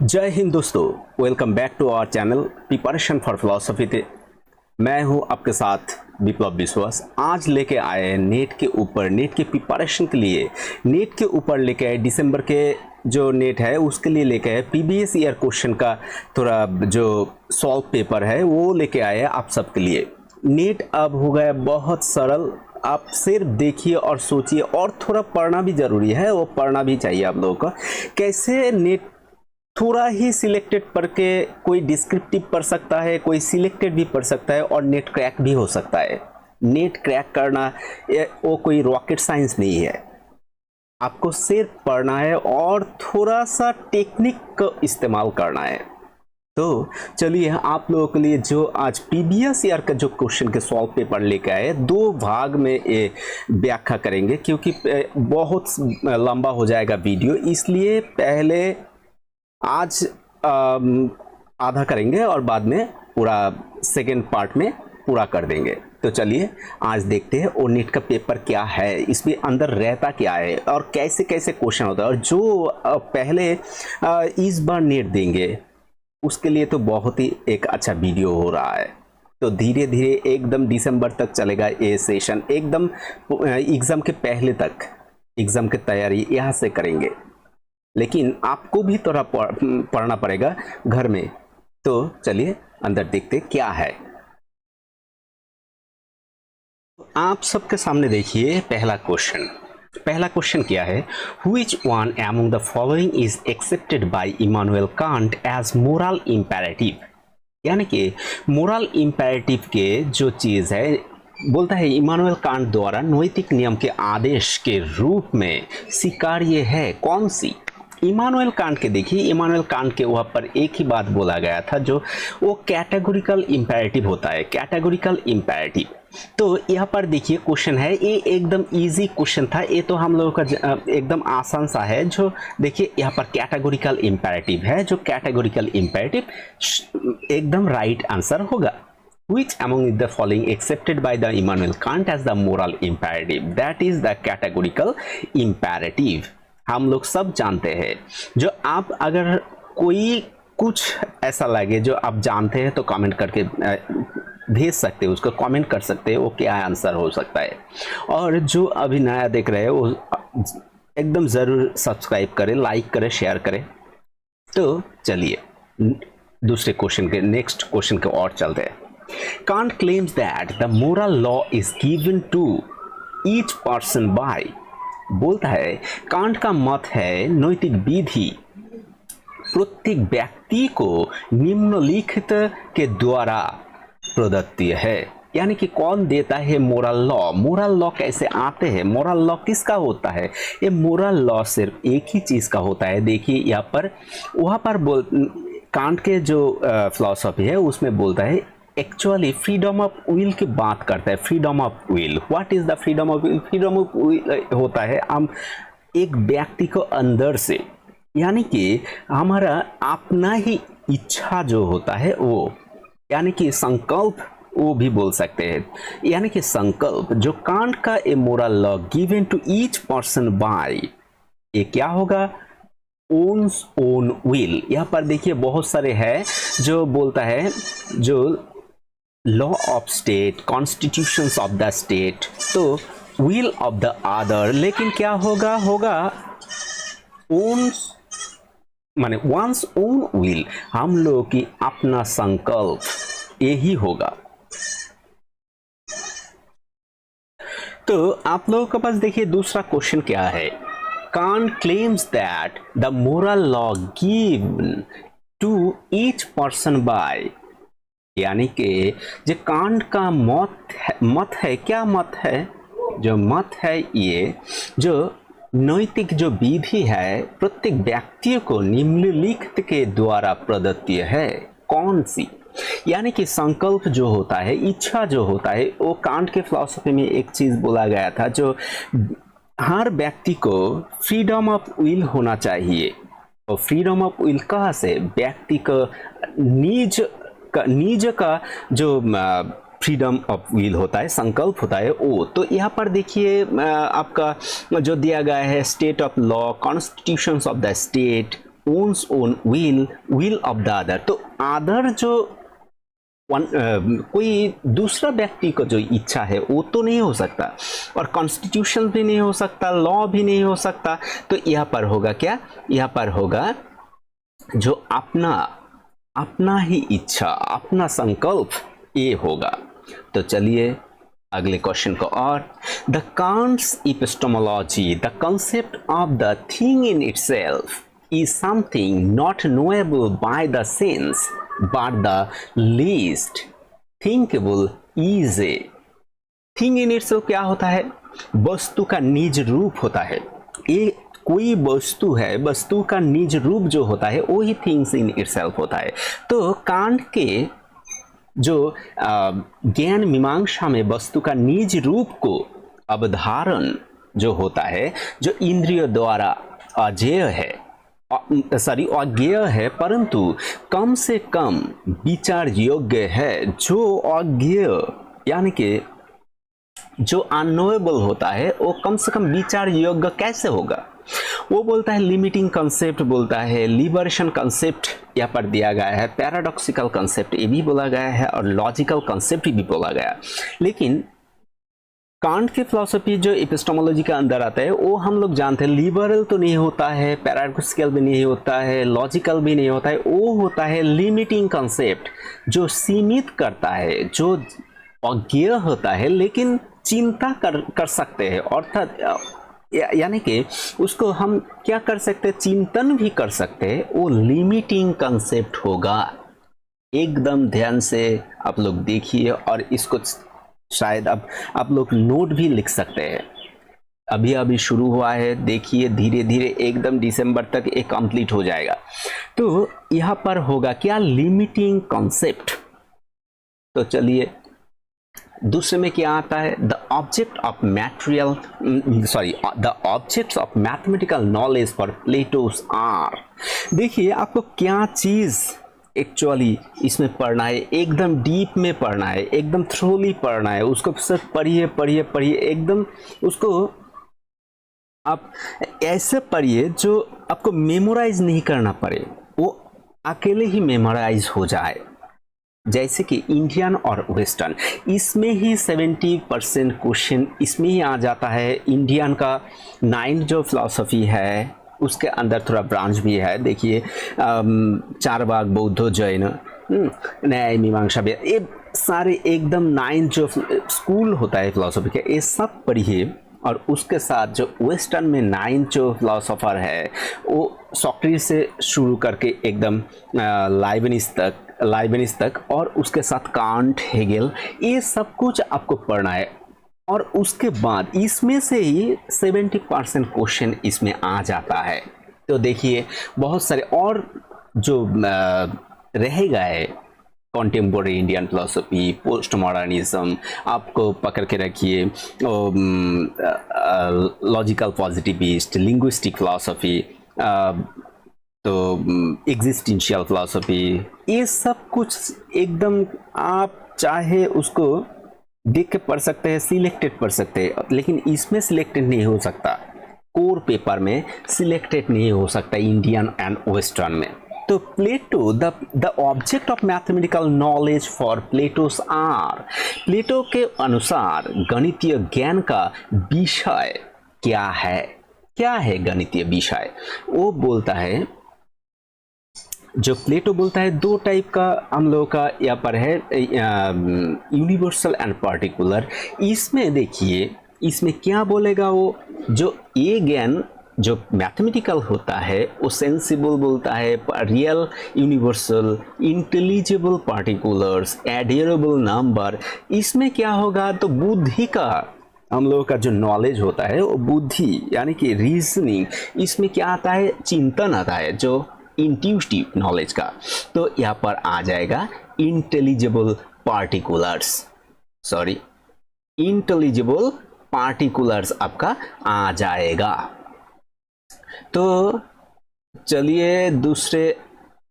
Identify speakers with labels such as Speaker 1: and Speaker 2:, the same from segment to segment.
Speaker 1: जय हिंद दोस्तों, welcome back to our channel preparation for philosophy. मैं हूं आपके साथ विप्लव विश्वास। आज लेके आए हैं नेट के ऊपर, नेट के प्रिपरेशन के लिए, नेट के ऊपर लेके आए दिसंबर के जो नेट है उसके लिए लेके आए प्रीवियस ईयर क्वेश्चन का थोड़ा जो सॉल्व पेपर है वो लेके आए हैं आप सबके लिए। नेट अब हो गया बहुत सरल, आप सिर्फ देखिए और सोचिए, और थोड़ा पढ़ना भी जरूरी है, वो पढ़ना भी चाहिए आप लोगों को। कैसे नेट थोड़ा ही सिलेक्टेड पढ़ के कोई डिस्क्रिप्टिव पढ़ सकता है, कोई सिलेक्टेड भी पढ़ सकता है और नेट क्रैक भी हो सकता है। नेट क्रैक करना वो कोई रॉकेट साइंस नहीं है, आपको सिर्फ पढ़ना है और थोड़ा सा टेक्निक का इस्तेमाल करना है। तो चलिए आप लोगों के लिए जो आज प्रीवियस ईयर का जो क्वेश्चन के सॉल्व पेपर लेकर आए, दो भाग में ये व्याख्या करेंगे क्योंकि बहुत लंबा हो जाएगा वीडियो, इसलिए पहले आज आधा करेंगे और बाद में पूरा सेकेंड पार्ट में पूरा कर देंगे। तो चलिए आज देखते हैं वो नेट का पेपर क्या है, इसमें अंदर रहता क्या है और कैसे कैसे क्वेश्चन होता है। और जो पहले इस बार नेट देंगे उसके लिए तो बहुत ही एक अच्छा वीडियो हो रहा है। तो धीरे धीरे एकदम दिसंबर तक चलेगा ये सेशन, एकदम एग्ज़ाम के पहले तक एग्ज़ाम की तैयारी यहाँ से करेंगे, लेकिन आपको भी थोड़ा पढ़ना पड़ेगा घर में। तो चलिए अंदर देखते क्या है। आप सबके सामने देखिए पहला क्वेश्चन क्या है, Which one among the following is accepted by Immanuel Kant as moral imperative? यानी कि मोरल इम्पेरेटिव के जो चीज़ है, बोलता है इमानुएल कांट द्वारा नैतिक नियम के आदेश के रूप में स्वीकार्य है कौन सी। इमानुएल कांट के देखिए, इमानुएल कांट के वहाँ पर एक ही बात बोला गया था जो वो कैटेगोरिकल इम्पेरेटिव होता है, कैटेगोरिकल इम्पेरेटिव। तो यहाँ पर देखिए क्वेश्चन है, ये एकदम इजी क्वेश्चन था, ये तो हम लोगों का एकदम आसान सा है। जो देखिए यहाँ पर कैटेगोरिकल इम्पेरेटिव है, जो कैटेगोरिकल इम्पेरेटिव एकदम राइट आंसर होगा। Which among the following accepted by the Immanuel Kant as the moral imperative? That is the categorical imperative. हम लोग सब जानते हैं। जो आप अगर कोई कुछ ऐसा लगे जो आप जानते हैं तो कमेंट करके भेज सकते हो, उसको कमेंट कर सकते हैं वो क्या आंसर हो सकता है। और जो अभी नया देख रहे हैं वो एकदम ज़रूर सब्सक्राइब करें, लाइक करें, शेयर करें। तो चलिए दूसरे क्वेश्चन के नेक्स्ट क्वेश्चन के और चलते हैं। Kant claims that the moral law is given to each person by, बोलता है कांट का मत है नैतिक विधि प्रत्येक व्यक्ति को निम्नलिखित के द्वारा प्रदत्त है। यानी कि कौन देता है मोरल लॉ, मोरल लॉ कैसे आते हैं, मोरल लॉ किसका होता है। ये मोरल लॉ सिर्फ एक ही चीज़ का होता है। देखिए यहाँ पर वहाँ पर कांट के जो फिलॉसफी है उसमें बोलता है एक्चुअली फ्रीडम ऑफ विल की बात करता है। Freedom of will, what is the freedom of will? Freedom of will होता है हम एक व्यक्ति को अंदर से, यानी कि हमारा अपना ही इच्छा जो होता है वो, यानी कि संकल्प वो भी बोल सकते हैं। यानी कि संकल्प जो कांट का a moral law given to each person by, ये क्या होगा? One's own will. यहाँ पर देखिए बहुत सारे हैं जो बोलता है जो law of state, constitutions of the state, तो विल ऑफ द अदर, लेकिन क्या होगा ओन्स माने वंस ओन विल, हम लोग की अपना संकल्प यही होगा। तो आप लोगों के पास देखिए दूसरा क्वेश्चन क्या है। Kant claims that the moral law given to each person by, यानी कि जो कांट का मत है क्या मत है? जो मत है ये जो नैतिक जो विधि है प्रत्येक व्यक्ति को निम्नलिखित के द्वारा प्रदत्त है कौन सी। यानी कि संकल्प जो होता है, इच्छा जो होता है, वो कांट के फिलॉसफी में एक चीज बोला गया था जो हर व्यक्ति को फ्रीडम ऑफ विल होना चाहिए। और फ्रीडम ऑफ विल कहाँ से? व्यक्ति को निज का जो फ्रीडम ऑफ विल होता है, संकल्प होता है वो। तो यहाँ पर देखिए आपका जो दिया गया है state of law, constitutions of the state, owns own will of the other. तो अदर जो कोई दूसरा व्यक्ति का जो इच्छा है वो तो नहीं हो सकता, और कॉन्स्टिट्यूशन भी नहीं हो सकता, लॉ भी नहीं हो सकता। तो यहाँ पर होगा क्या, यहाँ पर होगा जो अपना ही इच्छा, अपना संकल्प, ये होगा। तो चलिए अगले क्वेश्चन को। और the Kant's epistemology, the concept of the thing in itself is something not knowable by the sense but the least thinkable is a thing in itself। क्या होता है, वस्तु का निज रूप होता है। ये कोई वस्तु है, वस्तु का निज रूप जो होता है वो ही थिंग्स इन इटसेल्फ होता है। तो कांट के जो ज्ञान मीमांसा में वस्तु का निज रूप को अवधारण जो होता है, जो इंद्रियों द्वारा अजेय है, अज्ञेय है, परंतु कम से कम विचार योग्य है। जो अज्ञेय यानी कि जो अननोएबल होता है वो कम से कम विचार योग्य कैसे होगा, वो बोलता है लिमिटिंग कंसेप्ट, बोलता है लिबरेशन कंसेप्ट यहाँ पर दिया गया है, पैराडॉक्सिकल कंसेप्ट ये भी बोला गया है, और लॉजिकल कंसेप्ट भी बोला गया। लेकिन कांट के फिलॉसफी जो एपिस्टेमोलॉजी के अंदर आता है वो हम लोग जानते हैं लिबरल तो नहीं होता है, पैराडॉक्सिकल भी नहीं होता है, लॉजिकल भी नहीं होता है, वो होता है लिमिटिंग कंसेप्ट, जो सीमित करता है, जो अज्ञेय होता है लेकिन चिंता कर सकते हैं, अर्थात यानी कि उसको हम क्या कर सकते हैं, चिंतन भी कर सकते हैं, वो लिमिटिंग कंसेप्ट होगा। एकदम ध्यान से आप लोग देखिए, और इसको शायद अब आप लोग नोट भी लिख सकते हैं। अभी अभी शुरू हुआ है, देखिए धीरे धीरे एकदम दिसंबर तक ये कंप्लीट हो जाएगा। तो यहाँ पर होगा क्या, लिमिटिंग कॉन्सेप्ट। तो चलिए दूसरे में क्या आता है, the object of mathematical knowledge for Plato's are. देखिए आपको क्या चीज एक्चुअली इसमें पढ़ना है, एकदम डीप में पढ़ना है, एकदम थ्रोली पढ़ना है, उसको सिर्फ पढ़िए पढ़िए पढ़िए, एकदम उसको आप ऐसे पढ़िए जो आपको मेमोराइज नहीं करना पड़े, वो अकेले ही मेमोराइज हो जाए। जैसे कि इंडियन और वेस्टर्न, इसमें ही 70% क्वेश्चन इसमें ही आ जाता है। इंडियन का 9 जो फिलॉसफी है उसके अंदर थोड़ा ब्रांच भी है, देखिए चारवाक, बौद्ध, जैन, न्याय, मीमांसा भी, ये सारे एकदम 9 जो स्कूल होता है फिलॉसफी के, ये सब पढ़िए। और उसके साथ जो वेस्टर्न में 9 जो फिलॉसफर है वो सॉक्रेटिस से शुरू करके एकदम लाइबनिस तक, और उसके साथ कांट, हेगेल, ये सब कुछ आपको पढ़ना है। और उसके बाद इसमें से ही 70% क्वेश्चन इसमें आ जाता है। तो देखिए बहुत सारे और जो रह गए, कॉन्टेम्पोररी इंडियन फिलोसफी, पोस्ट मॉडर्निज्म, आपको पकड़ के रखिए, लॉजिकल पॉजिटिविस्ट, लिंग्विस्टिक फिलोसफी, तो एग्जिस्टेंशियल फिलोसफी, ये सब कुछ एकदम आप चाहे उसको देख के पढ़ सकते हैं, सिलेक्टेड पढ़ सकते हैं, लेकिन इसमें सिलेक्टेड नहीं हो सकता, कोर पेपर में सिलेक्टेड नहीं हो सकता इंडियन एंड वेस्टर्न में। तो Plato, the object of mathematical knowledge for Plato's are, Plato के अनुसार गणितीय ज्ञान का विषय क्या है? क्या है गणितीय विषय? वो बोलता है, जो प्लेटो बोलता है, 2 टाइप का हम लोगों का यहाँ पर है, यूनिवर्सल एंड पार्टिकुलर। इसमें देखिए, इसमें क्या बोलेगा वो, जो ये ज्ञान जो मैथमेटिकल होता है वो सेंसिबल बोलता है, रियल, यूनिवर्सल, इंटेलिजिबल पार्टिकुलर्स, एडियरेबल नंबर। इसमें क्या होगा, तो बुद्धि का, हम लोगों का जो नॉलेज होता है वो बुद्धि यानी कि रीजनिंग, इसमें क्या आता है, चिंतन आता है, जो इंट्यूटिव नॉलेज का। तो यहाँ पर आ जाएगा intelligible particulars, sorry intelligible particulars आपका आ जाएगा। तो चलिए दूसरे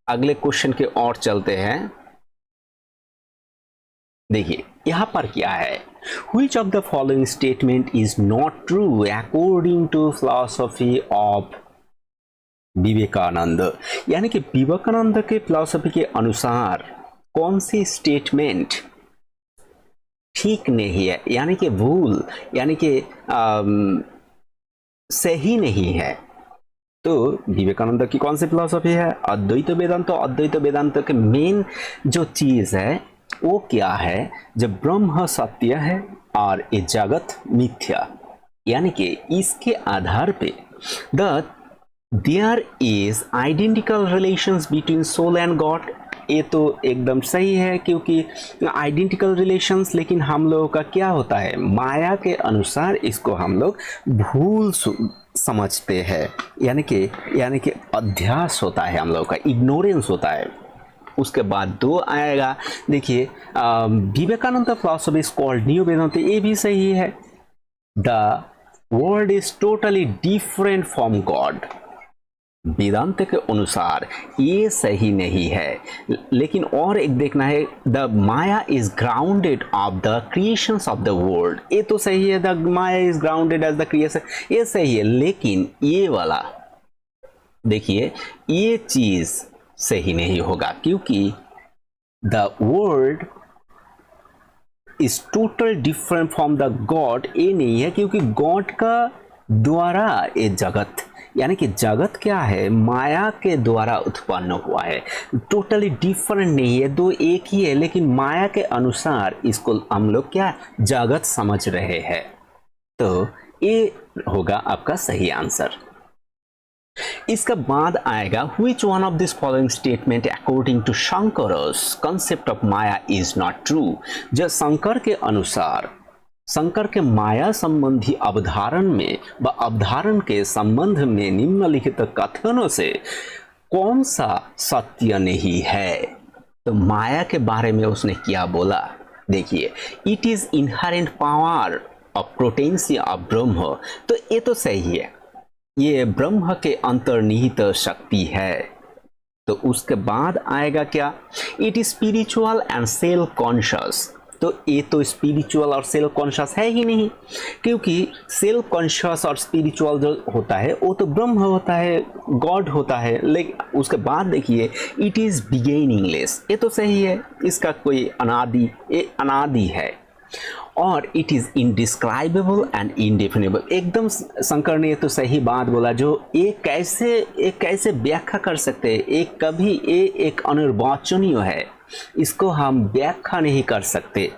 Speaker 1: अगले क्वेश्चन के और चलते हैं। देखिए यहां पर क्या है, which of the following statement is not true according to philosophy of Vivekananda, यानी कि विवेकानंद के फिलॉसफी के अनुसार कौन सी स्टेटमेंट ठीक नहीं है, यानी कि भूल, यानी कि सही नहीं है। तो विवेकानंद की कौन सी फिलॉसफी है? अद्वैत वेदांत। तो अद्वैत वेदांत के मेन जो चीज है वो क्या है? जब ब्रह्म सत्य है और ये जगत मिथ्या, यानी कि इसके आधार पे there is identical relations between soul and God. ये तो एकदम सही है, क्योंकि आइडेंटिकल रिलेशंस, लेकिन हम लोगों का क्या होता है, माया के अनुसार इसको हम लोग भूल समझते हैं, यानी कि अध्यास होता है, हम लोगों का इग्नोरेंस होता है। उसके बाद दो आएगा, देखिए Vivekananda philosophy is called new Vedanta. ये भी सही है, the world is totally different from God. Vedanta के अनुसार ये सही नहीं है, लेकिन और एक देखना है, the maya is grounded of the creations of the world. ये तो सही है, the maya is grounded as the creation, ये सही है। लेकिन ये वाला देखिए, ये चीज सही नहीं होगा, क्योंकि the world is total different from the God. ये नहीं है, क्योंकि गॉड का द्वारा ये जगत, यानी कि जगत क्या है, माया के द्वारा उत्पन्न हुआ है, टोटली डिफरेंट नहीं है, दो एक ही है, लेकिन माया के अनुसार इसको हम लोग क्या जगत समझ रहे हैं। तो ये होगा आपका सही आंसर। इसका बाद आएगा, which one of this following statement according to Shankara's concept of Maya is not true। जो शंकर के अनुसार, शंकर के माया संबंधी अवधारण में व अवधारण के संबंध में निम्नलिखित कथनों से कौन सा सत्य नहीं है। तो माया के बारे में उसने क्या बोला, देखिए, it is inherent power of potency of ब्रह्म। तो ये तो सही है, ये ब्रह्म के अंतर्निहित शक्ति है। तो उसके बाद आएगा क्या, it is spiritual and self conscious. तो ये तो स्पिरिचुअल और सेल्फ कॉन्शियस है ही नहीं, क्योंकि सेल्फ कॉन्शियस और स्पिरिचुअल जो होता है वो तो ब्रह्म होता है, गॉड होता है। लेकिन उसके बाद देखिए, इट इज बिगिनिंगलेस। ये तो सही है, इसका कोई अनादि, ये अनादि है। और इट इज इनडिस्क्राइबेबल एंड इंडेफिनेबल। एकदम शंकर ने तो सही बात बोला, जो ये कैसे व्याख्या कर सकते हैं, एक अनिर्वचनीय है, इसको हम व्याख्या नहीं कर सकते।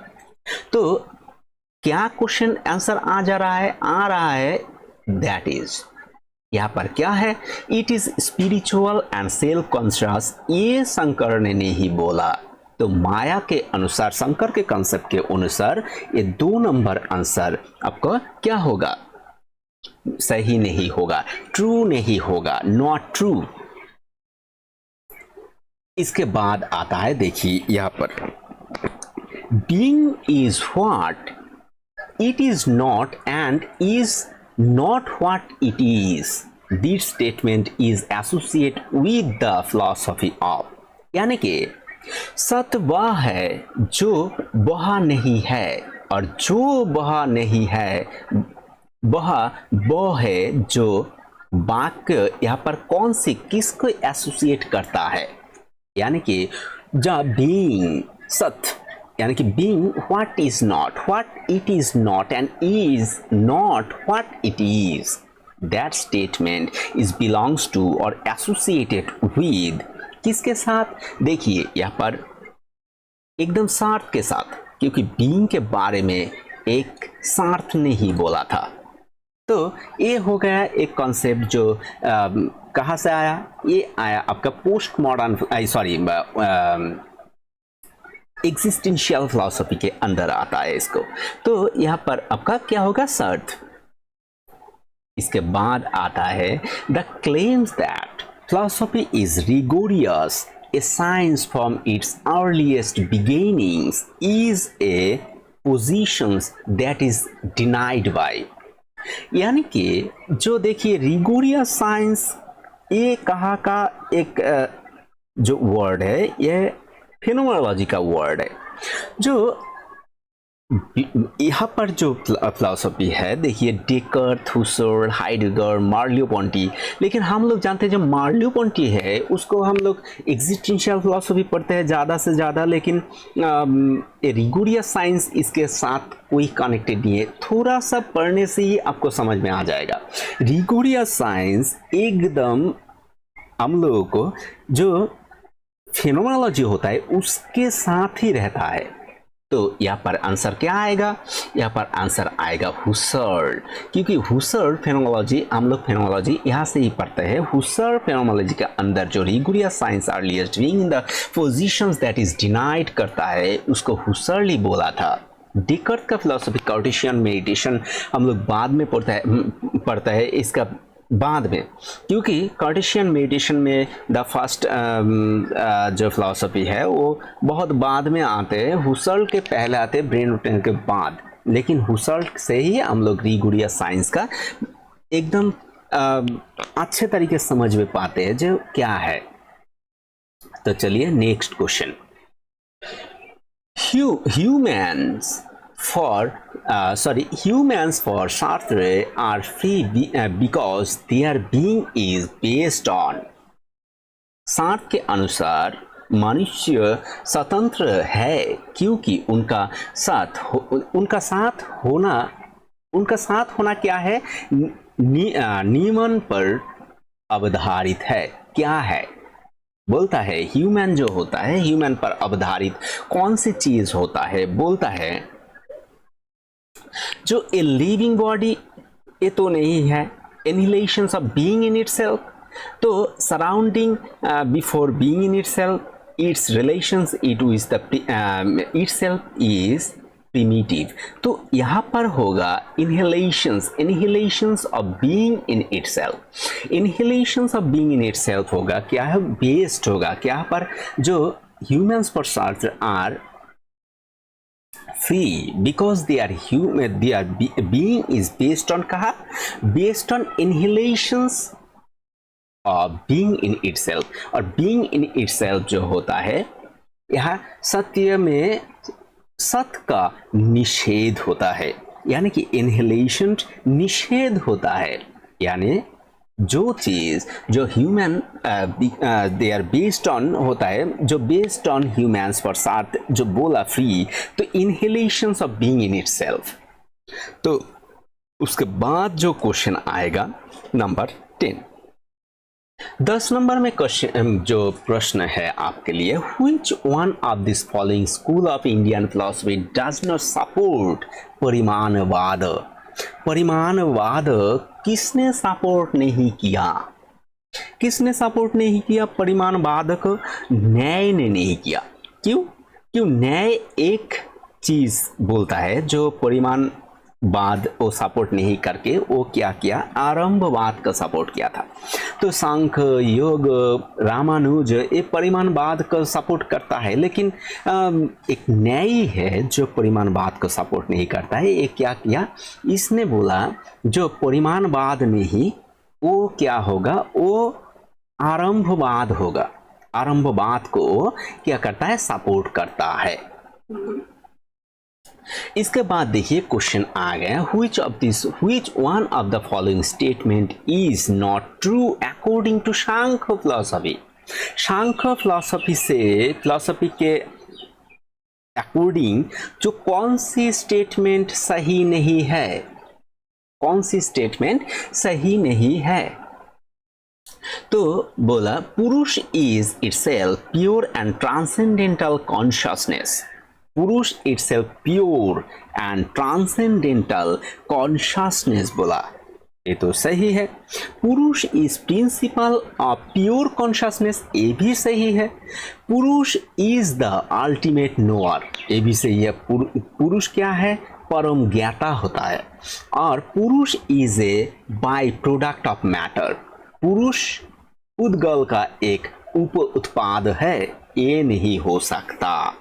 Speaker 1: तो क्या क्वेश्चन आंसर आ रहा है दैट इज, यहाँ पर क्या है, it is spiritual and self conscious. ये शंकर ने नहीं बोला। तो माया के अनुसार, शंकर के कंसेप्ट के अनुसार, ये 2 नंबर आंसर आपका क्या होगा, सही नहीं होगा, ट्रू नहीं होगा, नॉट ट्रू। इसके बाद आता है, देखिए यहां पर, being is what it is not and is not what it is. This statement is associate with the philosophy of, यानी कि सत्य वह है जो वह नहीं है, और जो वह नहीं है वह है जो वाक्य यहाँ पर कौन सी किसको एसोसिएट करता है, यानी कि जब बीइंग सत्य, यानी कि being what is it is not and is not what it is, that statement is belongs to और एसोसिएटेड विद किसके साथ, देखिए यहाँ पर एकदम सार्थ के साथ, क्योंकि बीइंग के बारे में एक सार्थ ने ही बोला था। तो ये हो गया एक कॉन्सेप्ट जो कहाँ से आया, ये आया आपका पोस्ट मॉडर्न एग्जिस्टेंशियल फिलॉसफी के अंदर आता है इसको। तो यहाँ पर आपका क्या होगा, सर्थ। इसके बाद आता है, the claims that philosophy is rigorous, a science from its earliest beginnings, is a position that is denied by। यानी कि जो देखिए रिगोरियस साइंस, ये कहाँ का एक जो वर्ड है, ये फिनोमेनोलॉजी का वर्ड है। जो यहाँ पर जो फिलॉसफी है देखिए, डेकर्थ, हुसर्ल, हाइडेगर, मार्लियो-पोंटी, लेकिन हम लोग जानते हैं जो मार्लियो-पोंटी है उसको हम लोग एग्जिस्टेंशियल फिलॉसफी पढ़ते हैं ज़्यादा से ज़्यादा, लेकिन रिगोरियस साइंस इसके साथ कोई कनेक्टेड नहीं है। थोड़ा सा पढ़ने से ही आपको समझ में आ जाएगा। रिगोरियस साइंस एकदम हम लोगों को जो फेनोमेनोलॉजी होता है उसके साथ ही रहता है। तो यहाँ पर आंसर क्या आएगा? यहाँ पर आंसर आएगा हुसर्ल, क्योंकि हुसर्ल फेनोमेनोलॉजी, हम लोग फेनोमेनोलॉजी यहाँ से ही पढ़ते हैं। हुसर्ल फेनोमेनोलॉजी के अंदर जो rigorous science earliest doing in the positions that is denied करता है उसको हुसर्ल ही बोला था। डेकर्थ का फिलॉसफी कार्टेशियन मेडिटेशन हम लोग बाद में पढ़ता है इसका बाद में, क्योंकि कार्टेशियन मेडिटेशन में द फर्स्ट जो फिलॉसफी है वो बहुत बाद में आते हैं। हुसर्ल के पहले आते हैं, ब्रेन रूटिंग के बाद, लेकिन हुसर्ल से ही हम लोग रिगोरियस साइंस का एकदम अच्छे तरीके से समझ में पाते हैं जो क्या है। तो चलिए next question. Humans for Sartre are free because their being is based on। सार्tre के अनुसार मनुष्य स्वतंत्र है क्योंकि उनका साथ होना क्या है? नियमन पर आधारित है। क्या है? बोलता है ह्यूमन जो होता है, ह्यूमन पर आधारित कौन सी चीज होता है? बोलता है जो ए लिविंग बॉडी, ये तो नहीं है। Annihilations of being in itself, तो surrounding before being in itself, its relations is the itself is primitive. तो यहाँ पर होगा annihilations of being in itself. Annihilations of being in itself होगा क्या है? बेस्ड होगा क्या पर? जो ह्यूमंस फॉर सार्tre are free because their being is based on कहा? Based on inhalations of being in itself। और being in itself जो होता है यहाँ सत्य में सत्य का निषेध होता है, यानी कि इनहेलेशन निषेध होता है। यानी जो चीज जो human they are based on होता है, जो based on humans for Sartre जो बोला फ्री, तो inhalations of being in itself. तो उसके बाद जो क्वेश्चन आएगा नंबर 10। 10 नंबर में क्वेश्चन जो प्रश्न है आपके लिए, which one of this following school of Indian philosophy does not support परिमाणवाद? परिमाणवाद किसने सपोर्ट नहीं किया? किसने सपोर्ट नहीं किया परिमाणवाद को? न्याय ने नहीं किया। क्यों? न्याय एक चीज बोलता है जो परिमाणवाद वो सपोर्ट नहीं करके वो क्या किया? आरंभवाद का सपोर्ट किया था। तो सांख्य, योग, रामानुज ये परिमाणवाद को सपोर्ट करता है, लेकिन एक न्यायी है जो परिमाणवाद को सपोर्ट नहीं करता है। ये क्या किया? इसने बोला जो परिमाणवाद नहीं, वो क्या होगा? वो आरंभवाद होगा। आरंभवाद को क्या करता है? सपोर्ट करता है। इसके बाद देखिए क्वेश्चन आ गया, which one of the following statement is not true according to Sankhya philosophy? Sankhya philosophy के अकॉर्डिंग जो कौन सी स्टेटमेंट सही नहीं है? कौन सी स्टेटमेंट सही नहीं है? तो बोला purusha is itself pure and transcendental consciousness. Purusha itself pure and transcendental consciousness बोला, ये तो सही है। Purusha is principle of pure consciousness, ये भी सही है। Purusha is the ultimate knower, ये भी सही है। पुरुष क्या है? परम ज्ञाता होता है। और पुरुष is a by product of matter, पुरुष उद्गल का एक उप उत्पाद है। ये नहीं हो सकता,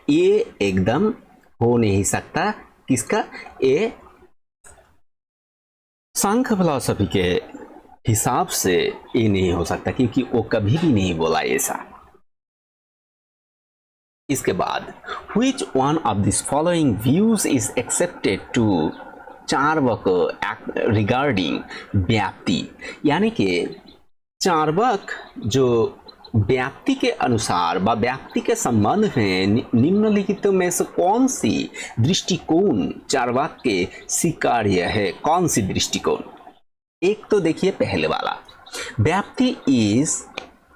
Speaker 1: ये एकदम हो नहीं सकता। किसका? ये सांख्य फिलॉसफी के हिसाब से ये नहीं हो सकता, क्योंकि वो कभी भी नहीं बोला ऐसा। इसके बाद which one of these following views is accepted to Charvaka regarding व्याप्ति, यानी कि चार्वाक जो व्याप्ति के अनुसार व व्याप्ति के संबंध में निम्नलिखित में से कौन सी दृष्टिकोण चार्वाक के स्वीकार्य है, कौन सी दृष्टिकोण। एक तो देखिए पहले वाला, व्याप्ति is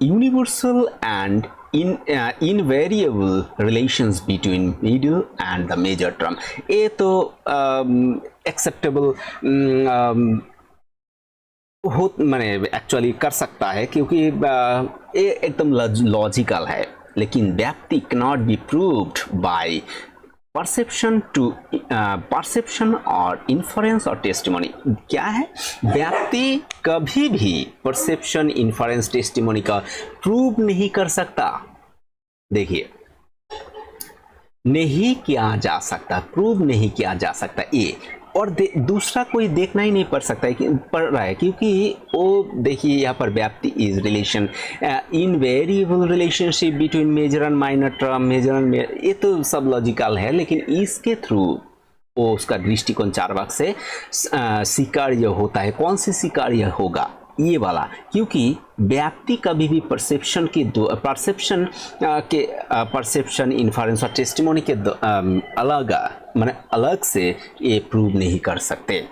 Speaker 1: universal and invariable relations between middle and the major term। ये तो acceptable हो मैंने एक्चुअली कर सकता है, क्योंकि ये एकदम लॉजिकल है। लेकिन व्याप्ति cannot be proved by perception और इन्फरेंस और टेस्टिमोनी। क्या है, व्याप्ति कभी भी परसेप्शन, इन्फरेंस, टेस्टिमोनी का प्रूव नहीं कर सकता। देखिए, नहीं किया जा सकता, प्रूव नहीं किया जा सकता ये, और दूसरा कोई देखना ही नहीं पड़ रहा है, क्योंकि वो देखिए यहाँ पर व्याप्ति is relation, invariable relationship between major and minor term, major and ये तो सब लॉजिकल है, लेकिन इसके थ्रू वो उसका दृष्टिकोण चार्वाक से स्वीकार्य होता है। कौन सी स्वीकार्य होगा, ये वाला, क्योंकि व्याप्ति कभी भी परसेप्शन, इन्फरेंस और टेस्टिमोनी के अलग से ये प्रूव नहीं कर सकते।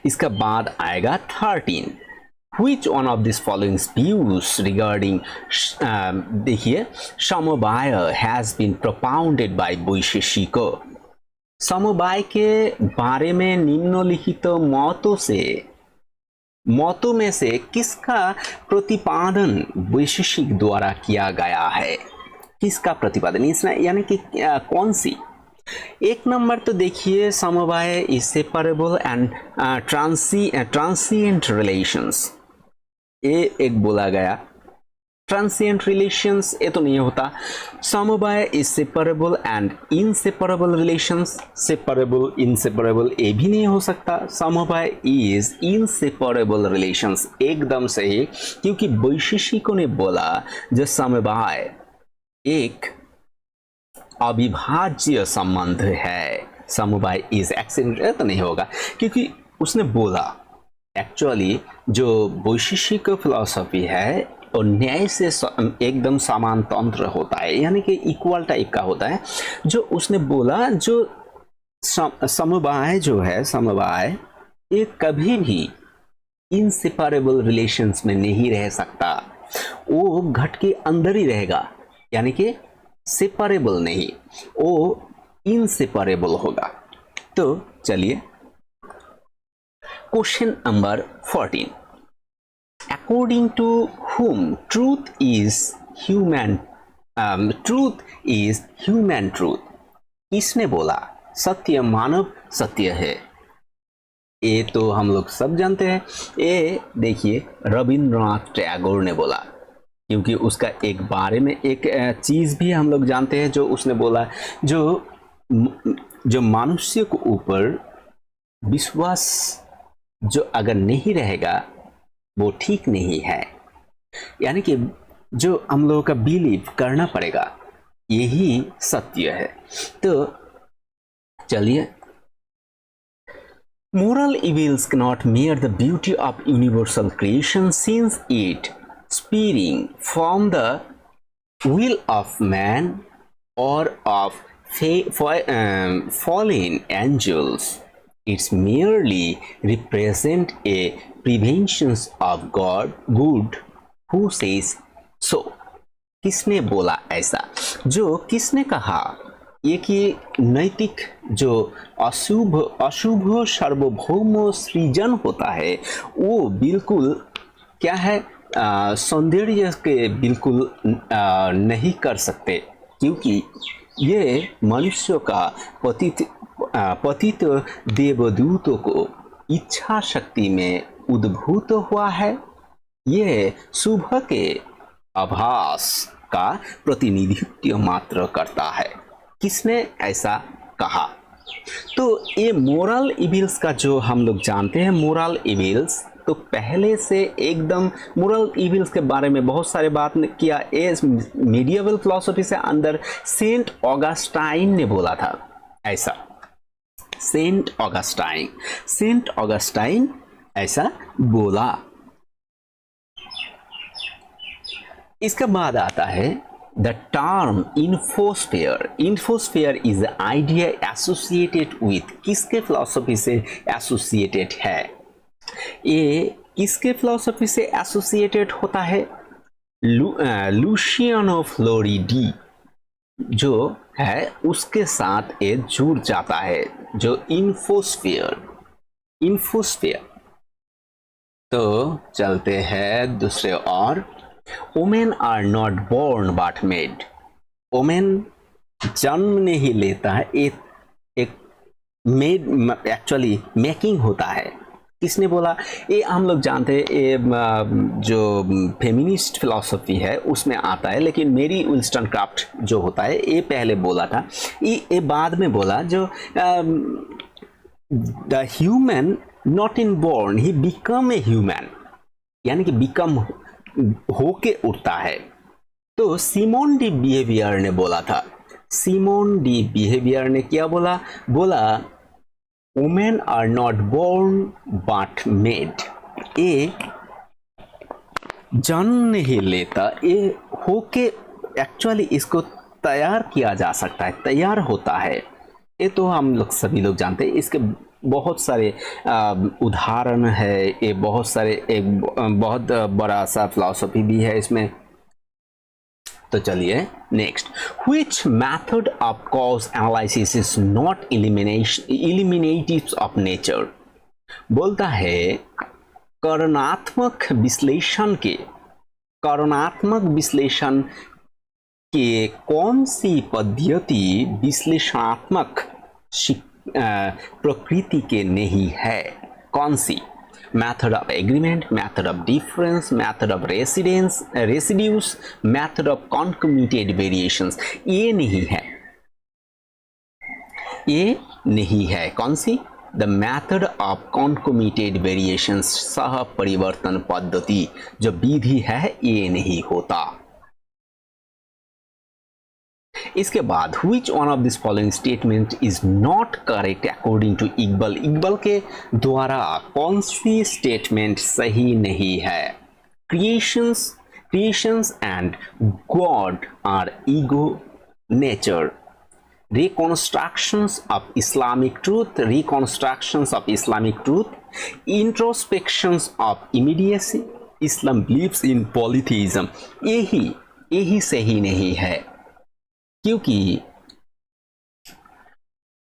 Speaker 1: इसका बाद आएगा 13, Which one of these following views regarding देखिए समवाय has been propounded by वैशेषिक। समवाय के बारे में निम्नलिखित मतों में से किसका प्रतिपादन वैशेषिक द्वारा किया गया है, किसका प्रतिपादन, इसमें यानी कि कौन सी। एक नंबर तो देखिए समवाय is separable and transient relations, ये एक बोला गया। ट्रांसिएंट रिलेशंस ये तो नहीं होता। समवाय is separable and inseparable relations, separable inseparable ये भी नहीं हो सकता। समवाय इज इनसेपरेबल रिलेशंस, एकदम सही, क्योंकि वैशेषिकों ने बोला जो समवाय एक अविभाज्य संबंध है, समवाय इज एक्सीडेंट तो नहीं होगा, क्योंकि उसने बोला एक्चुअली जो वैशेषिक फिलॉसफी है और न्याय से एकदम समान तंत्र होता है, यानी कि इक्वल टाइप का होता है। जो उसने बोला जो समवाय जो है, समवाय ये कभी भी इनसेपरेबल रिलेशंस में नहीं रह सकता, वो घट के अंदर ही रहेगा, यानी कि सेपरेबल नहीं, वो इनसेपरेबल होगा। तो चलिए question number 14, according to whom truth is human truth। किसने बोला सत्य मानव सत्य है, ये तो हम लोग सब जानते हैं। ये देखिए रविंद्रनाथ टैगोर ने बोला, क्योंकि उसका एक बारे में एक चीज भी हम लोग जानते हैं जो उसने बोला, जो मनुष्य को ऊपर विश्वास जो अगर नहीं रहेगा वो ठीक नहीं है, यानी कि जो हम लोगों का बिलीव करना पड़ेगा, यही सत्य है। तो चलिए, moral evils cannot mirror the beauty of universal creation since it spring from the will of man or of fallen angels। It's merely represent a preventions of God good who says so। किसने बोला ऐसा, जो किसने कहा ये कि नैतिक जो अशुभ सार्वभौम सृजन होता है वो बिल्कुल क्या है, सौंदर्य के बिल्कुल नहीं कर सकते, क्योंकि ये मनुष्य का पतित देवदूतों को इच्छा शक्ति में उद्भूत हुआ है। यह शुभ के आभास का प्रतिनिधित्व मात्र करता है। किसने ऐसा कहा, तो ये मोरल इविल्स का जो हम लोग जानते हैं, मोरल इविल्स, तो पहले से एकदम मोरल इविल्स के बारे में बहुत सारे बात किया। इस मीडिएवल फिलॉसफी से अंदर सेंट ऑगस्टाइन ने बोला था ऐसा, सेंट ऑगस्टाइन ऐसा बोला। इसके बाद आता है the term infosphere. Infosphere is idea associated with, किसके फिलॉसफी से एसोसिएटेड है? ये किसके फिलॉसफी से एसोसिएटेड होता है? लुशियानो फ्लोरिडी जो है उसके साथ ये जुड़ जाता है, जो इन्फोस्फेयर। तो चलते हैं दूसरे और। Women are not born but made. Women जन्म नहीं लेता है, एक मेड एक्चुअली मेकिंग होता है। किसने बोला? ये हम लोग जानते हैं, ये जो फेमिनिस्ट फिलॉसफी है उसमें आता है, लेकिन मेरी विल्सटनक्राफ्ट जो होता है ये पहले बोला था, ये बाद में बोला। जो the human not in born, he become a human, यानी कि बिकम होके उठता है। तो सिमोन डी बिहेवियर ने बोला था, सिमोन डी बिहेवियर ने क्या बोला? Women are not born but made. ये जन्म नहीं लेता, ये होके एक्चुअली इसको तैयार किया जा सकता है, तैयार होता है। ये तो हम लोग सभी लोग जानते हैं। इसके बहुत सारे उदाहरण है, ये बहुत सारे, एक बहुत बड़ा सा फिलॉसफी भी है इसमें। तो चलिए next. Which method of cause analysis is not eliminative of nature? बोलता है करणात्मक विश्लेषण के कौन सी पद्धति विश्लेषणात्मक प्रकृति के नहीं है? कौन सी? Method of agreement, method of difference, method of residues, method of concomitant variations. ये नहीं है। कौन सी? The method of concomitant variations, सह परिवर्तन पद्धति जो विधि है ये नहीं होता। इसके बाद which one of this following statement is not correct according to Iqbal? Iqbal के द्वारा कौन सी स्टेटमेंट सही नहीं है? Creations and God are ego nature. Reconstructions of Islamic truth, introspections of immediacy, Islam believes in polytheism. यही सही नहीं है, क्योंकि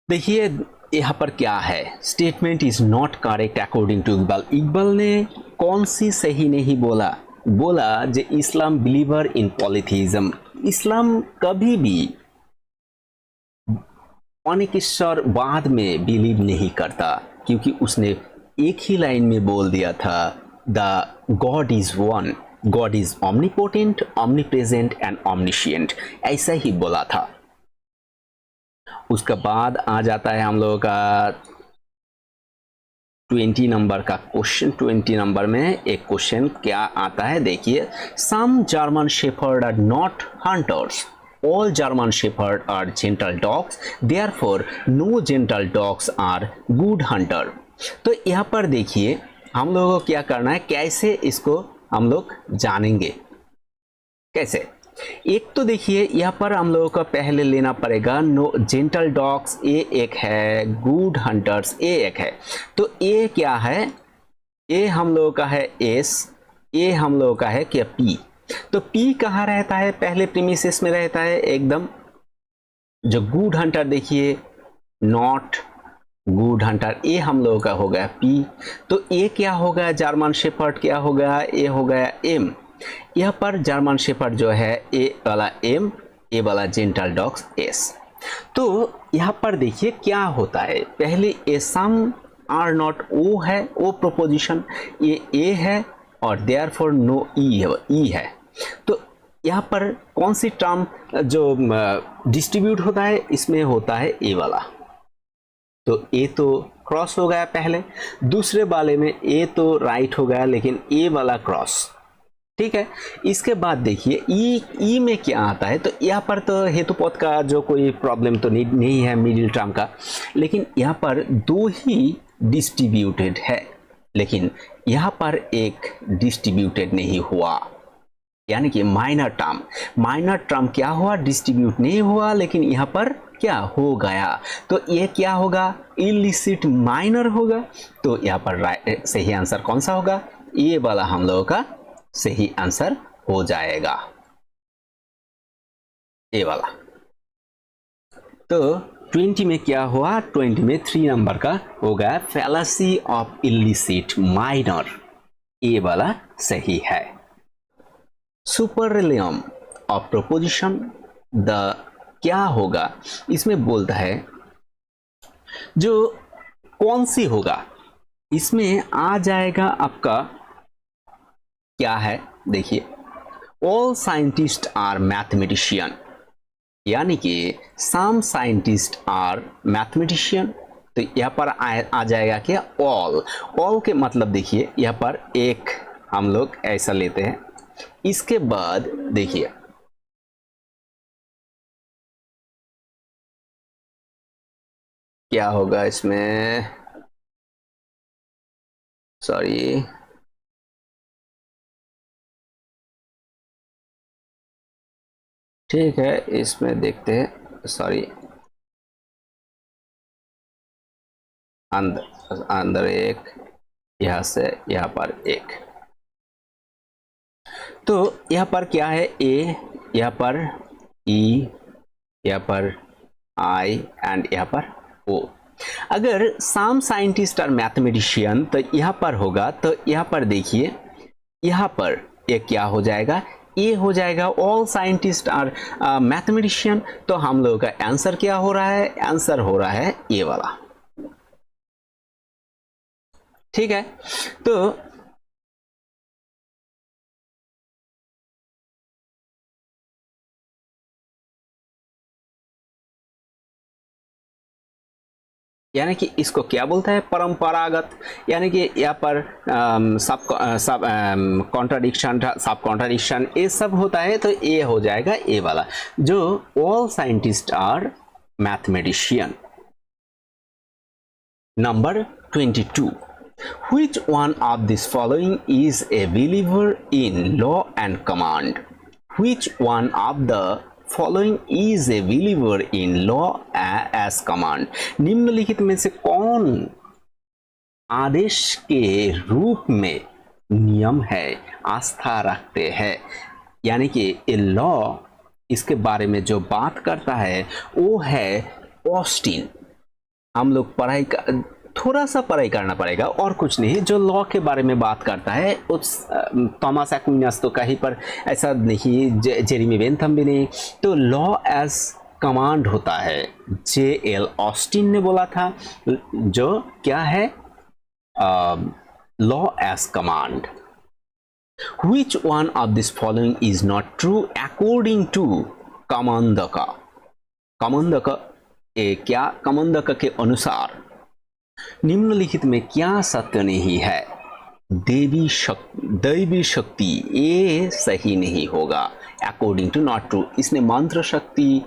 Speaker 1: देखिए यहाँ पर क्या है? Statement is not correct according to Iqbal. Iqbal ने कौन सी सही नहीं बोला? जो इस्लाम बिलीवर इन पॉलीथीज्म, इस्लाम कभी भी अनेकेश्वरवाद में बिलीव नहीं करता, क्योंकि उसने एक ही लाइन में बोल दिया था the God is one, God is omnipotent, omnipresent and omniscient, ऐसा ही बोला था। उसके बाद आ जाता है हम लोगों का 20 नंबर का क्वेश्चन। 20 नंबर में एक क्वेश्चन क्या आता है देखिए। Some German shepherd are not hunters, all German shepherd are gentle dogs, therefore no gentle dogs are good hunter. तो यहाँ पर देखिए हम लोगों को क्या करना है, कैसे इसको हम लोग जानेंगे। कैसे? एक तो देखिए यहाँ पर हम लोगों को पहले लेना पड़ेगा नो जेंटल डॉग्स, ए एक है, गुड हंटर्स ए एक है। तो ए क्या है? ए हम लोगों का है एस, ए हम लोगों का है क्या पी। तो पी कहाँ रहता है? पहले प्रीमिसेस में रहता है एकदम। जो गुड हंटर देखिए नॉट गुड हंटर, ए हम लोगों का हो गया पी। तो ए क्या हो गया? जर्मन शेफर्ड क्या हो गया? ए हो गया एम। यहाँ पर जर्मन शेफर्ड जो है ए वाला एम, ए वाला जेंटल डॉग्स एस। तो यहाँ पर देखिए क्या होता है, पहले ए सम आर नॉट ओ है, ओ प्रोपोजिशन, ये ए है और देयरफॉर नो ई है। तो यहाँ पर कौन सी टर्म जो डिस्ट्रीब्यूट होता है? इसमें होता है ए वाला। तो ए तो क्रॉस हो गया पहले, दूसरे वाले में ए तो राइट हो गया लेकिन ए वाला क्रॉस, ठीक है। इसके बाद देखिए ई में क्या आता है, तो यहाँ पर तो हेतुपद का जो कोई प्रॉब्लम तो नहीं है मिडिल टर्म का, लेकिन यहाँ पर दो ही डिस्ट्रीब्यूटेड है, लेकिन यहाँ पर एक डिस्ट्रीब्यूटेड नहीं हुआ, यानी कि माइनर टर्म क्या हुआ, डिस्ट्रीब्यूट नहीं हुआ, लेकिन यहाँ पर क्या हो गया, तो ये क्या होगा, इलिसिट माइनर होगा। तो यहाँ पर सही आंसर कौन सा होगा, ये वाला हम लोगों का सही आंसर हो जाएगा, ये वाला। तो 20 में क्या हुआ, 20 में 3 नंबर का हो गया फैलासी ऑफ इलिसिट माइनर, ये वाला सही है। सुपरलेम ऑफ प्रोपोजिशन द क्या होगा, इसमें बोलता है जो कौन सी होगा, इसमें आ जाएगा आपका क्या है, देखिए ऑल साइंटिस्ट आर मैथमेटिशियन, यानी कि सम साइंटिस्ट आर मैथमेटिशियन, तो यहाँ पर आ जाएगा क्या, ऑल के मतलब देखिए यहाँ पर एक हम लोग ऐसा लेते हैं, इसके बाद देखिए क्या होगा इसमें, सॉरी ठीक है, इसमें देखते हैं, सॉरी अंदर एक, यहां से यहां पर एक, तो यहाँ पर क्या है, ए, यहाँ पर ई, यहाँ पर आई एंड यहाँ पर ओ। अगर सम साइंटिस्ट और मैथमेटिशियन तो यहाँ पर होगा, तो यहाँ पर देखिए यहाँ पर ये क्या हो जाएगा, ये हो जाएगा ऑल साइंटिस्ट और मैथमेटिशियन। तो हम लोगों का आंसर क्या हो रहा है, आंसर हो रहा है ये वाला, ठीक है। तो यानी कि इसको क्या बोलता है, परंपरागत, यानी कि यहाँ पर सब कॉन्ट्राडिक्शन, सब कॉन्ट्राडिक्शन ये सब होता है, तो ये हो जाएगा ये वाला, जो all scientist are mathematician. Number 22, which one of this following is a believer in law and command? Which one of the following is a believer in law as command? निम्नलिखित में से कौन आदेश के रूप में नियम है, आस्था रखते हैं, यानी कि ए लॉ, इसके बारे में जो बात करता है वो है ऑस्टिन। हम लोग पढ़ाई थोड़ा सा पढ़ाई करना पड़ेगा और कुछ नहीं, जो लॉ के बारे में बात करता है उस थॉमस एक्विनास तो कहीं पर ऐसा नहीं, जेरेमी बेंथम भी नहीं, तो लॉ एज कमांड होता है, J.L. ऑस्टिन ने बोला था, जो क्या है, law as command. Which one of this following is not true according to कमंदका? कमंदका क्या, कमंदका के अनुसार निम्नलिखित में क्या सत्य नहीं है? दैवी शक्ति, ये सही नहीं होगा, अकॉर्डिंग टू नॉट ट्रू। इसने मंत्र शक्ति,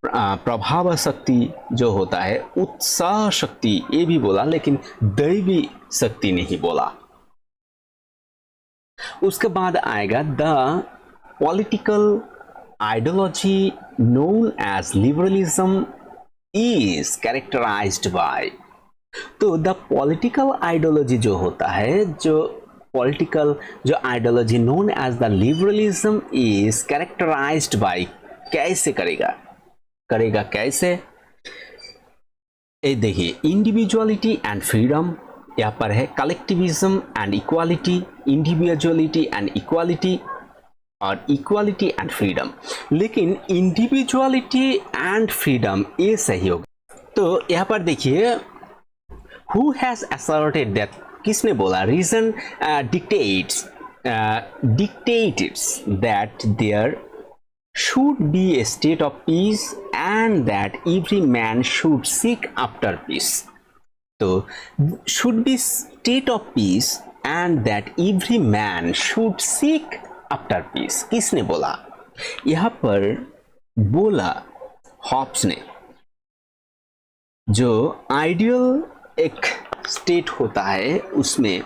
Speaker 1: प्रभाव शक्ति जो होता है, उत्साह शक्ति ये भी बोला, लेकिन दैवी शक्ति नहीं बोला। उसके बाद आएगा the political ideology known as liberalism is characterised by. तो द पॉलिटिकल आइडियोलॉजी जो होता है, जो पॉलिटिकल जो ideology known as the liberalism is characterised by, कैसे करेगा कैसे, ये देखिए, इंडिविजुअलिटी एंड फ्रीडम, यहाँ पर है collectivism and equality, individuality and equality और इक्वालिटी एंड फ्रीडम, लेकिन इंडिविजुअलिटी एंड फ्रीडम ये सही होगा। तो यहाँ पर देखिए, हु हैज असर्टेड दैट, किसने बोला, reason dictates that there should be a state of peace and that every man should seek after peace. तो should be state of peace and that every man should seek after peace. किसने बोला? यहां पर बोला Hobbs ने। जो ideal एक state होता है उसमें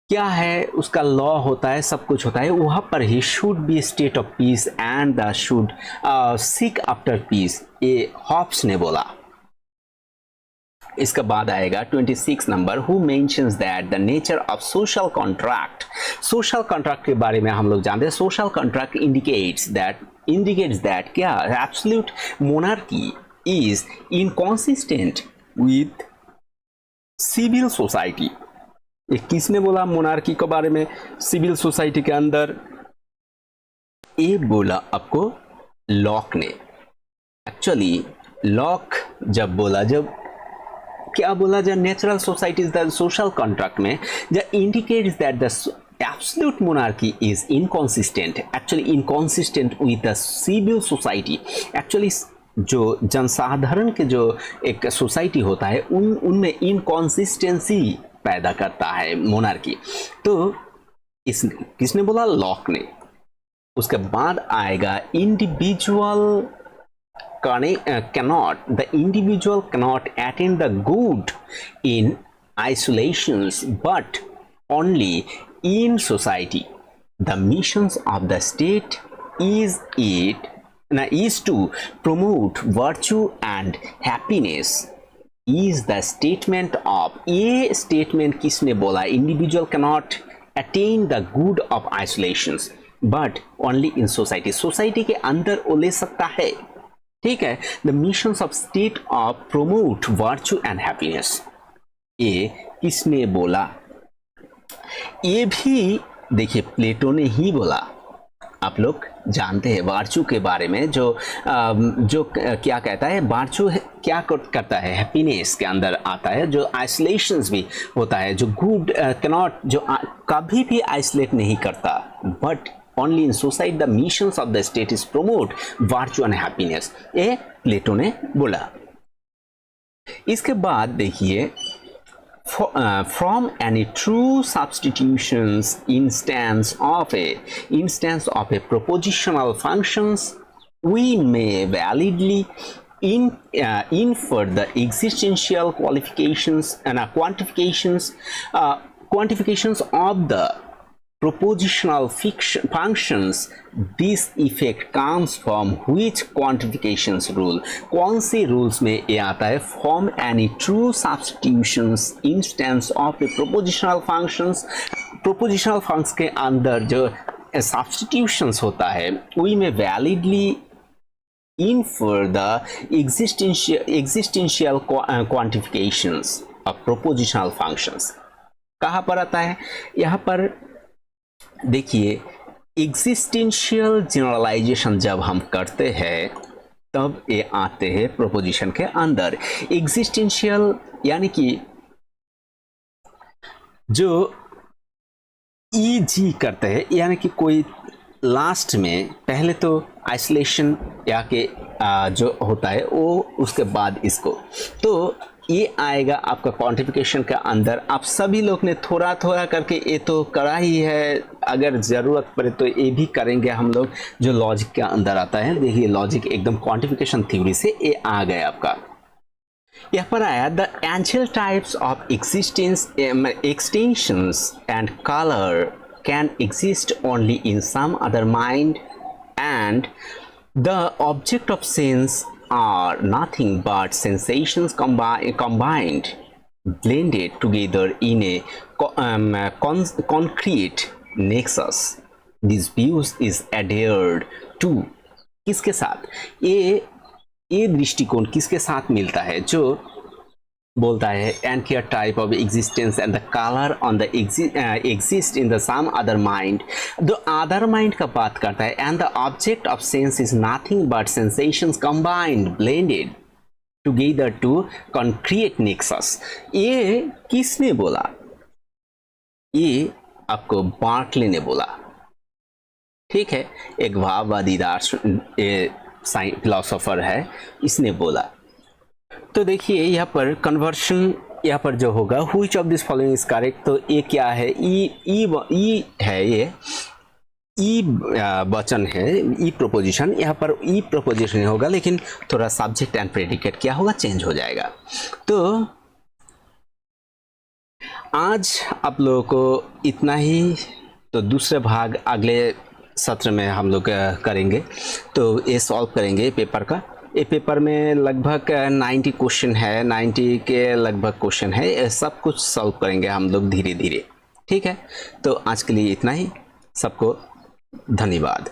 Speaker 1: क्या है, उसका लॉ होता है, सब कुछ होता है, वहां पर ही should be state of peace and the should seek after peace, ये हॉब्स ने बोला। इसका बाद आएगा 26 number, who mentions that the nature of social contract. Social contract के बारे में हम लोग जानते हैं। सोशल कॉन्ट्रैक्ट इंडिकेट्स दैट क्या, absolute monarchy is inconsistent with civil society. ये किसने बोला मोनार्की के बारे में सिविल सोसाइटी के अंदर? ये बोला आपको लॉक ने। एक्चुअली लॉक जब बोला, जब क्या बोला, जब natural societies the social contract में जब indicates that the absolute monarchy is inconsistent, actually inconsistent with the civil society. Actually जो जनसाधारण के जो एक सोसाइटी होता है उनमें इनकॉन्सिस्टेंसी पैदा करता है मोनार्की। तो किसने बोला? लॉक ने। उसके बाद आएगा individual the individual cannot attain the good in isolations but only in society. The missions of the state is to promote virtue and happiness. Is the statement of, ये statement किसने बोला? Individual cannot attain the good of isolations but only in society. Society के अंदर वो ले सकता है, ठीक है। The missions of state of promote virtue and happiness, ये किसने बोला? ये भी देखिए प्लेटो ने ही बोला। आप लोग जानते हैं वर्च्यू के बारे में, जो क्या कहता है, वर्च्यू क्या करता है, हैप्पीनेस के अंदर आता है। जो आइसोलेशंस भी होता है, जो गुड कैनॉट, जो कभी भी आइसोलेट नहीं करता, but only in society the missions of the state is promote virtue and happiness, ये प्लेटो ने बोला। इसके बाद देखिए from any true substitutions instance of a propositional functions we may validly infer the existential quantifications of the propositional functions. This effect comes from which quantifications rule? कौन से rules में ये आता है? From any true substitutions instance of the propositional functions. propositional functions के अंदर जो substitutions होता है, we may validly infer the existential quantifications of propositional functions. कहाँ पर आता है? यहाँ पर देखिए एग्जिस्टेंशियल जनरलाइजेशन जब हम करते हैं तब ये आते हैं प्रोपोजिशन के अंदर। एग्जिस्टेंशियल यानी कि जो ईजी करते हैं, यानी कि कोई लास्ट में पहले तो आइसोलेशन या के जो होता है वो, उसके बाद इसको, तो ये आएगा आपका क्वांटिफिकेशन के अंदर। आप सभी लोग ने थोड़ा थोड़ा करके ये तो करा ही है, अगर ज़रूरत पड़े तो ये भी करेंगे हम लोग, जो लॉजिक के अंदर आता है। देखिए लॉजिक एकदम क्वांटिफिकेशन थ्योरी से ये आ गया आपका। यहाँ पर आया द एंशियल types of existence extensions and colour can exist only in some other mind and the object of sense are nothing but sensations combined, blended together in a concrete nexus. This views is adhered to किसके साथ? ये दृष्टिकोण किसके साथ मिलता है? जो बोलता है entire type of existence and the colour on the exist in the some other mind, जो अदर माइंड का बात करता है, and the object of sense is nothing but sensations combined blended together to concrete nexus. ये किसने बोला? ये आपको बार्कले ने बोला, ठीक है। एक भाववादी फिलोसोफर है, इसने बोला। तो देखिए यहाँ पर कन्वर्शन यहाँ पर जो होगा which of this following is correct, तो ये क्या है, ई है, ये ई वचन है, ई प्रोपोजिशन, यहाँ पर ई प्रोपोजिशन होगा, लेकिन थोड़ा सब्जेक्ट एंड प्रेडिकेट क्या होगा, चेंज हो जाएगा। तो आज आप लोगों को इतना ही, तो दूसरे भाग अगले सत्र में हम लोग करेंगे। तो ये सॉल्व करेंगे पेपर का। ये पेपर में लगभग 90 क्वेश्चन है, 90 के लगभग क्वेश्चन है, ये सब कुछ सॉल्व करेंगे हम लोग धीरे धीरे। ठीक है, तो आज के लिए इतना ही। सबको धन्यवाद।